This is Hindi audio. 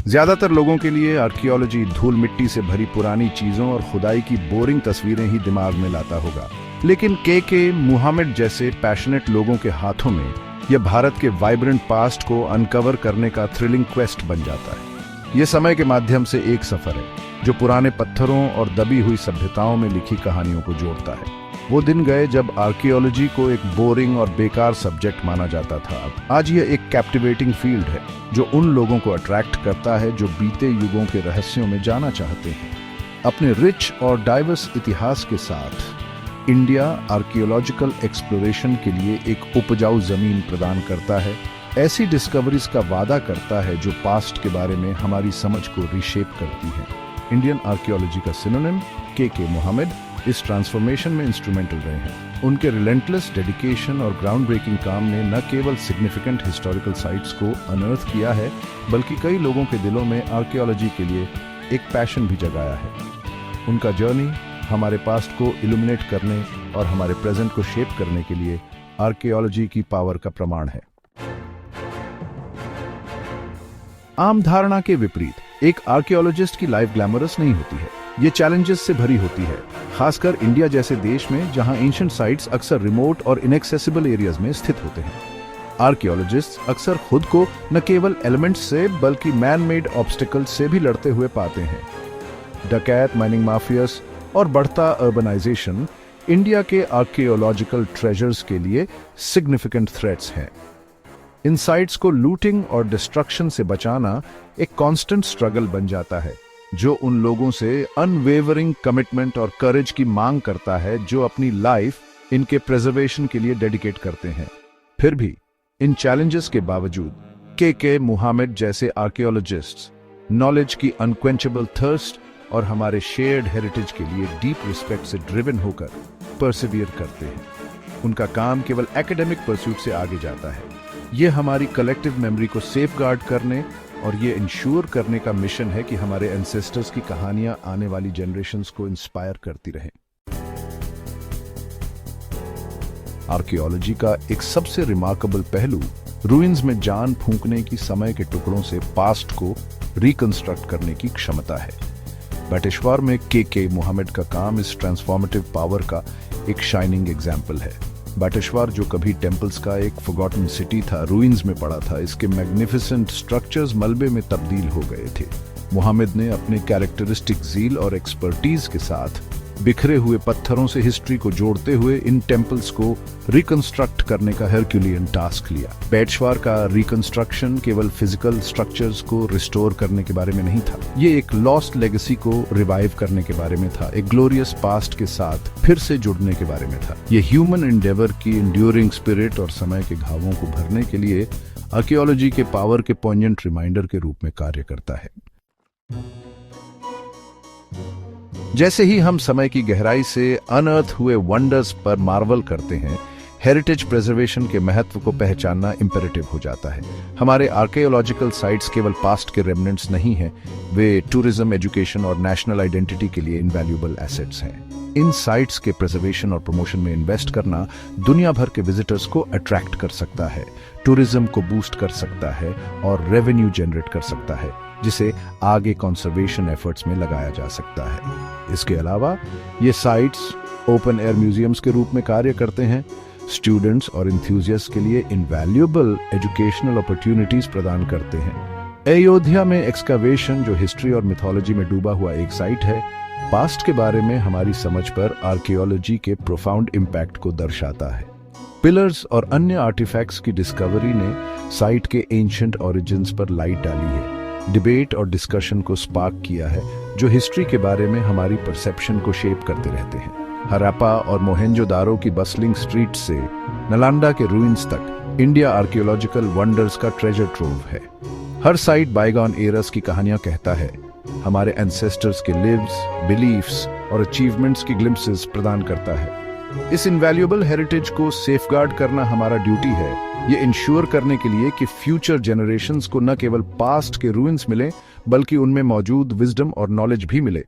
ज्यादातर लोगों के लिए आर्कियोलॉजी धूल मिट्टी से भरी पुरानी चीजों और खुदाई की बोरिंग तस्वीरें ही दिमाग में लाता होगा, लेकिन के मुहम्मद जैसे पैशनेट लोगों के हाथों में यह भारत के वाइब्रेंट पास्ट को अनकवर करने का थ्रिलिंग क्वेस्ट बन जाता है। यह समय के माध्यम से एक सफर है जो पुराने पत्थरों और दबी हुई सभ्यताओं में लिखी कहानियों को जोड़ता है। वो दिन गए जब आर्कियोलॉजी को एक बोरिंग और बेकार सब्जेक्ट माना जाता था। आज यह एक कैप्टिवेटिंग फील्ड है जो उन लोगों को अट्रैक्ट करता है जो बीते युगों के रहस्यों में जाना चाहते हैं। अपने रिच और डाइवर्स इतिहास के साथ इंडिया आर्कियोलॉजिकल एक्सप्लोरेशन के लिए एक उपजाऊ जमीन प्रदान करता है, ऐसी डिस्कवरीज का वादा करता है जो पास्ट के बारे में हमारी समझ को रिशेप करती है। इंडियन आर्कियोलॉजी का सिनोनिम के मुहम्मद इस ट्रांसफॉर्मेशन में इंस्ट्रूमेंटल रहे हैं। उनके रिलेंटलेस डेडिकेशन और ग्राउंड ब्रेकिंग काम ने न केवल सिग्निफिकेंट हिस्टोरिकल साइट्स को अनअर्थ किया है, बल्कि कई लोगों के दिलों में आर्कियोलॉजी के लिए एक पैशन भी जगाया है। उनका जर्नी हमारे पास्ट को इल्यूमिनेट करने और हमारे प्रेजेंट को शेप करने के लिए आर्कियोलॉजी की पावर का प्रमाण है। आम धारणा के विपरीत एक आर्कियोलॉजिस्ट की लाइफ ग्लैमरस नहीं होती है। ये चैलेंजेस से भरी होती है, खासकर इंडिया जैसे देश में जहां एंशिएंट साइट्स अक्सर रिमोट और इनएक्सेसिबल एरियाज में स्थित होते हैं। आर्कियोलॉजिस्ट्स अक्सर खुद को न केवल एलिमेंट्स से बल्कि मैन मेड ऑब्स्टिकल्स से भी लड़ते हुए पाते हैं। डकैत, माइनिंग माफियास और बढ़ता अर्बनाइजेशन इंडिया के आर्कियोलॉजिकल ट्रेजर्स के लिए सिग्निफिकेंट थ्रेट्स हैं। इन साइट्स को लूटिंग और डिस्ट्रक्शन से बचाना एक कांस्टेंट स्ट्रगल बन जाता है जो उन लोगों से अनवेवरिंग कमिटमेंट और करेज की मांग करता है जो अपनी लाइफ इनके प्रिजर्वेशन के लिए डेडिकेट करते हैं। फिर भी इन चैलेंजेस के बावजूद के मुहम्मद जैसे आर्कियोलॉजिस्ट्स नॉलेज की अनक्वेंचेबल थर्स्ट और हमारे शेयर्ड हेरिटेज के लिए डीप रिस्पेक्ट से ड्रिवन होकर परसिवियर करते हैं। उनका काम केवल एकेडमिक परस्यूट से आगे जाता है। ये हमारी कलेक्टिव मेमोरी को सेफगार्ड करने और ये इंश्योर करने का मिशन है कि हमारे एंसेस्टर्स की कहानियां आने वाली जनरेशंस को इंस्पायर करती रहें। आर्कियोलॉजी का एक सबसे रिमार्केबल पहलू रूइंस में जान फूंकने की समय के टुकड़ों से पास्ट को रिकंस्ट्रक्ट करने की क्षमता है। बैटेश्वर में के मुहम्मद का काम इस ट्रांसफॉर्मेटिव पावर का एक शाइनिंग एग्जाम्पल है। बैटेश्वर जो कभी टेम्पल्स का एक फॉरगॉटन सिटी था, रूइंस में पड़ा था। इसके मैग्निफिसेंट स्ट्रक्चर्स मलबे में तब्दील हो गए थे। मुहम्मद ने अपने कैरेक्टरिस्टिक ज़ील और एक्सपर्टीज के साथ बिखरे हुए पत्थरों से हिस्ट्री को जोड़ते हुए इन टेम्पल्स को रिकंस्ट्रक्ट करने का हरक्यूलियन टास्क लिया। बैटेश्वर का रिकंस्ट्रक्शन केवल फिजिकल स्ट्रक्चर्स को रिस्टोर करने के बारे में नहीं था, ये एक लॉस्ट लेगेसी को रिवाइव करने के बारे में था, एक ग्लोरियस पास्ट के साथ फिर से जुड़ने के बारे में था। ये ह्यूमन एंडेवर की इंड्यूरिंग स्पिरिट और समय के घावों को भरने के लिए आर्कियोलॉजी के पावर के पॉइंट रिमाइंडर के रूप में कार्य करता है। जैसे ही हम समय की गहराई से अनअर्थ हुए वंडर्स पर मार्वल करते हैं, हेरिटेज प्रिजर्वेशन के महत्व को पहचानना इंपेरेटिव हो जाता है। हमारे आर्कियोलॉजिकल साइट्स केवल पास्ट के रेमिनेंट्स नहीं हैं, वे टूरिज्म, एजुकेशन और नेशनल आइडेंटिटी के लिए इनवैल्यूएबल एसेट्स हैं। इन साइट्स के प्रिजर्वेशन और प्रमोशन में इन्वेस्ट करना दुनिया भर के विजिटर्स को अट्रैक्ट कर सकता है, टूरिज्म को बूस्ट कर सकता है और रेवेन्यू जनरेट कर सकता है, जिसे आगे कंजर्वेशन एफर्ट्स में लगाया जा सकता है। इसके अलावा ये साइट्स ओपन एयर म्यूजियम्स के रूप में कार्य करते हैं, स्टूडेंट्स और एंथुसियास्ट्स के लिए इनवैल्यूएबल एजुकेशनल अपॉर्चुनिटीज प्रदान करते हैं। अयोध्या में एक्सकवेशन, जो हिस्ट्री और मिथोलॉजी में डूबा हुआ एक साइट है, पास्ट के बारे में हमारी समझ पर आर्कियोलॉजी के प्रोफाउंड इम्पैक्ट को दर्शाता है। पिलर्स और अन्य आर्टिफैक्ट्स की डिस्कवरी ने साइट के एंशिएंट ओरिजिन्स पर लाइट डाली है, डिबेट और डिस्कशन को स्पार्क किया है जो हिस्ट्री के बारे में हमारी परसेप्शन को शेप करते रहते हैं। हराप्पा और मोहेंजोदारो की बसलिंग स्ट्रीट से नालंदा के रूइंस तक इंडिया आर्कियोलॉजिकल वंडर्स का ट्रेजर ट्रोव है। हर साइट बायगॉन एरास की कहानियां कहता है, हमारे एंसेस्टर्स के लिव्स, बिलीफ्स और अचीवमेंट्स की ग्लिम्पसेस प्रदान करता है। इस इनवैल्यूएबल हेरिटेज को सेफगार्ड करना हमारा ड्यूटी है, ये इंश्योर करने के लिए कि फ्यूचर जनरेशंस को न केवल पास्ट के रूइंस मिले, बल्कि उनमें मौजूद विजडम और नॉलेज भी मिले।